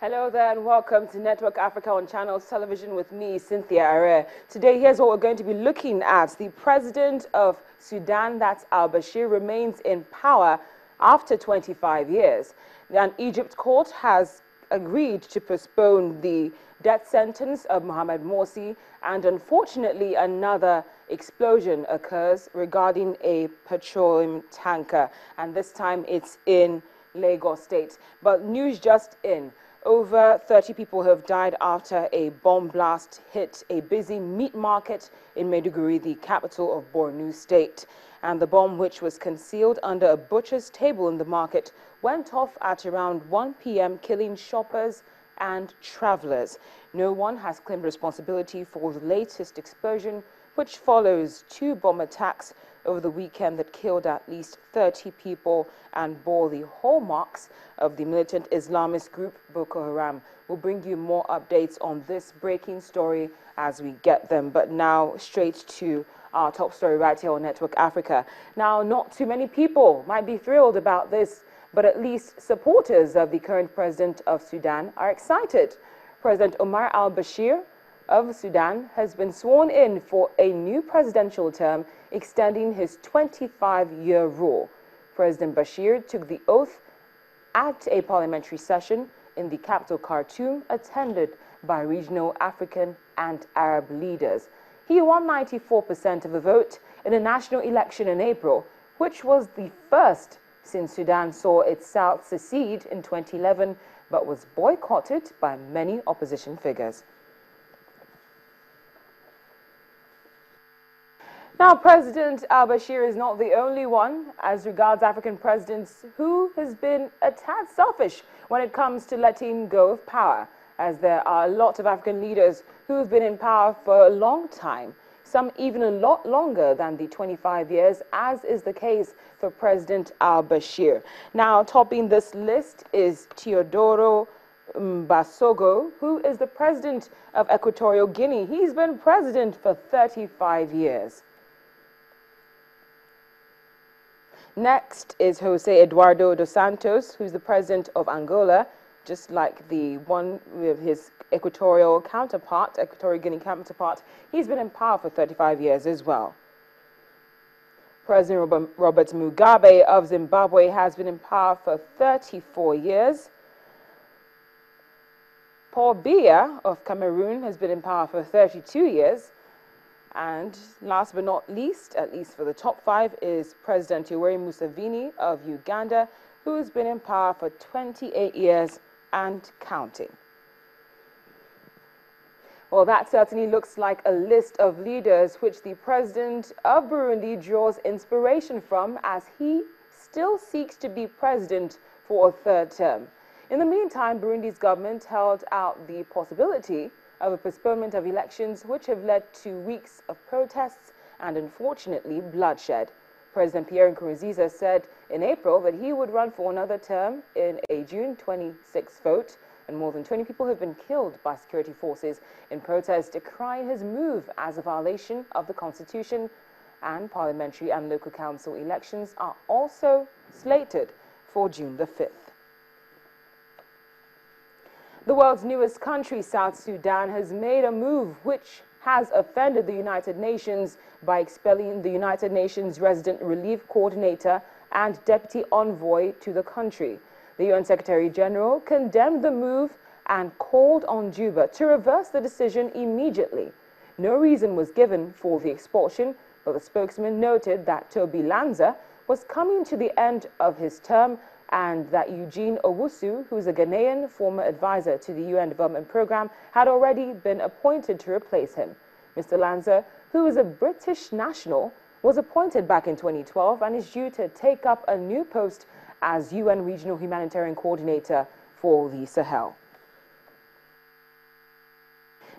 Hello there and welcome to Network Africa on Channels Television with me, Cynthia Are. Today, here's what we're going to be looking at. The president of Sudan, that's al-Bashir, remains in power after 25 years. An Egypt court has agreed to postpone the death sentence of Mohamed Morsi, and unfortunately another explosion occurs regarding a petroleum tanker, and this time it's in Lagos State. But news just in. Over 30 people have died after a bomb blast hit a busy meat market in Maiduguri, the capital of Borno State. And the bomb, which was concealed under a butcher's table in the market, went off at around 1 p.m., killing shoppers and travelers. No one has claimed responsibility for the latest explosion, which follows 2 bomb attacks over the weekend that killed at least 30 people and bore the hallmarks of the militant Islamist group Boko Haram. We'll bring you more updates on this breaking story as we get them. But now straight to our top story right here on Network Africa. Now, not too many people might be thrilled about this, but at least supporters of the current president of Sudan are excited. President Omar al-Bashir of Sudan has been sworn in for a new presidential term, extending his 25-year rule. President Bashir took the oath at a parliamentary session in the capital Khartoum, attended by regional African and Arab leaders. He won 94% of the vote in a national election in April, which was the first since Sudan saw its south secede in 2011, but was boycotted by many opposition figures. Now, President al-Bashir is not the only one, as regards African presidents, who has been a tad selfish when it comes to letting go of power, as there are a lot of African leaders who have been in power for a long time, some even a lot longer than the 25 years, as is the case for President al-Bashir. Now, topping this list is Teodoro Mbasogo, who is the president of Equatorial Guinea. He's been president for 35 years. Next is Jose Eduardo dos Santos, who's the president of Angola, just like the one with his Equatorial Guinea counterpart. He's been in power for 35 years as well. President Robert Mugabe of Zimbabwe has been in power for 34 years. Paul Biya of Cameroon has been in power for 32 years. And last but not least, at least for the top 5, is President Yoweri Museveni of Uganda, who has been in power for 28 years and counting. Well, that certainly looks like a list of leaders which the president of Burundi draws inspiration from, as he still seeks to be president for a 3rd term. In the meantime, Burundi's government held out the possibility of a postponement of elections, which have led to weeks of protests and, unfortunately, bloodshed. President Pierre Nkurunziza said in April that he would run for another term in a June 26 vote, and more than 20 people have been killed by security forces in protest decrying his move as a violation of the Constitution. And parliamentary and local council elections are also slated for June the 5th. The world's newest country, South Sudan, has made a move which has offended the United Nations by expelling the United Nations Resident Relief Coordinator and Deputy Envoy to the country. The UN Secretary General condemned the move and called on Juba to reverse the decision immediately. No reason was given for the expulsion, but the spokesman noted that Toby Lanzer was coming to the end of his term, and that Eugene Owusu, who is a Ghanaian former advisor to the UN Development Programme, had already been appointed to replace him. Mr. Lanzer, who is a British national, was appointed back in 2012 and is due to take up a new post as UN Regional Humanitarian Coordinator for the Sahel.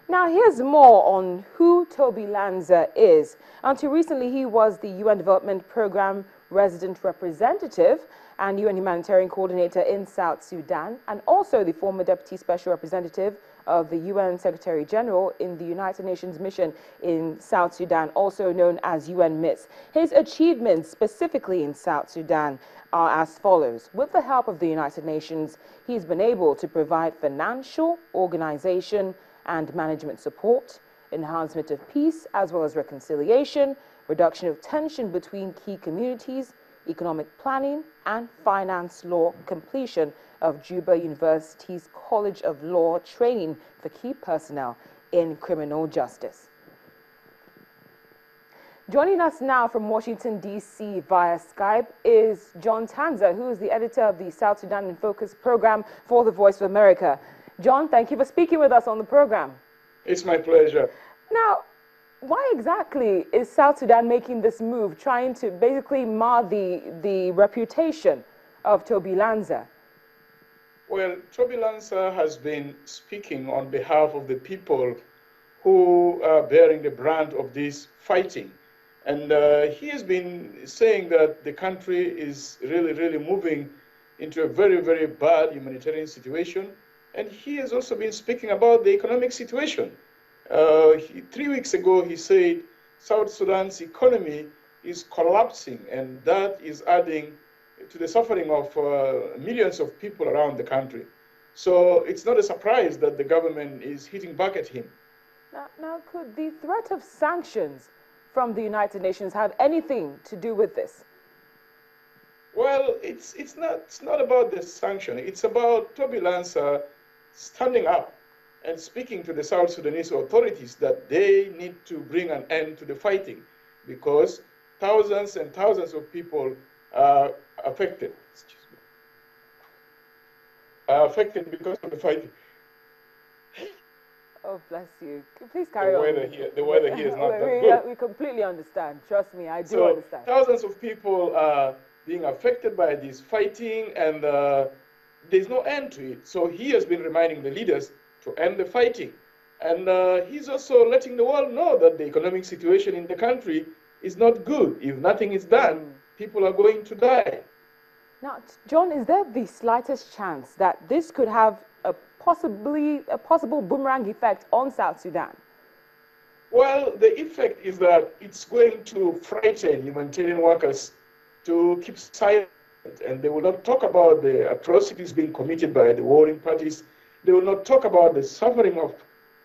Now, here's more on who Toby Lanzer is. Until recently, he was the UN Development Programme resident representative and UN Humanitarian Coordinator in South Sudan, and also the former Deputy Special Representative of the UN Secretary General in the United Nations Mission in South Sudan, also known as UN MITS. His achievements specifically in South Sudan are as follows. With the help of the United Nations, he's been able to provide financial, organization, and management support, enhancement of peace as well as reconciliation, reduction of tension between key communities, economic planning, and finance law completion of Juba University's College of Law training for key personnel in criminal justice. Joining us now from Washington, D.C. via Skype is John Tanza, who is the editor of the South Sudan in Focus program for the Voice of America. John, thank you for speaking with us on the program. It's my pleasure. Now, why exactly is South Sudan making this move, trying to basically mar the reputation of Toby Lanzer? Well, Toby Lanzer has been speaking on behalf of the people who are bearing the brunt of this fighting. And he has been saying that the country is really moving into a very bad humanitarian situation. And he has also been speaking about the economic situation. 3 weeks ago, he said South Sudan's economy is collapsing, and that is adding to the suffering of millions of people around the country. So it's not a surprise that the government is hitting back at him. Now, could the threat of sanctions from the United Nations have anything to do with this? Well, it's not about the sanction. It's about Toby Lanzer standing up and speaking to the South Sudanese authorities that they need to bring an end to the fighting, because thousands and thousands of people are affected. Are affected because of the fighting. Oh, bless you. Please carry on. The weather here is not that good. We completely understand. Trust me, I do understand. Thousands of people are being affected by this fighting, and there's no end to it. So he has been reminding the leaders to end the fighting. And he's also letting the world know that the economic situation in the country is not good. If nothing is done, people are going to die. Now, John, is there the slightest chance that this could have a possible boomerang effect on South Sudan? Well, the effect is that it's going to frighten humanitarian workers to keep silent, and they will not talk about the atrocities being committed by the warring parties. They will not talk about the suffering of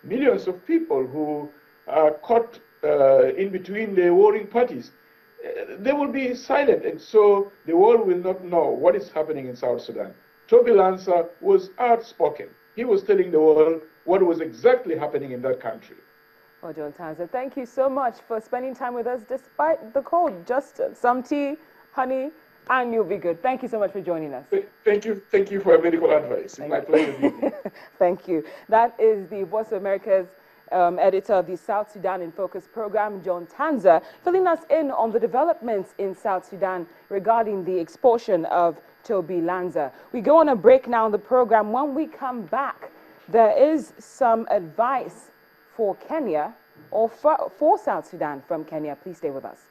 millions of people who are caught in between the warring parties. They will be silent, and so the world will not know what is happening in South Sudan. Toby Lanzer was outspoken. He was telling the world what was exactly happening in that country. Well, John Tanza, thank you so much for spending time with us despite the cold. Just some tea, honey, and you'll be good. Thank you so much for joining us. Thank you for your medical advice. It's my pleasure. Thank you. That is the Voice of America's editor of the South Sudan in Focus program, John Tanza, filling us in on the developments in South Sudan regarding the expulsion of Toby Lanzer. We go on a break now on the program. When we come back, there is some advice for Kenya or for South Sudan from Kenya. Please stay with us.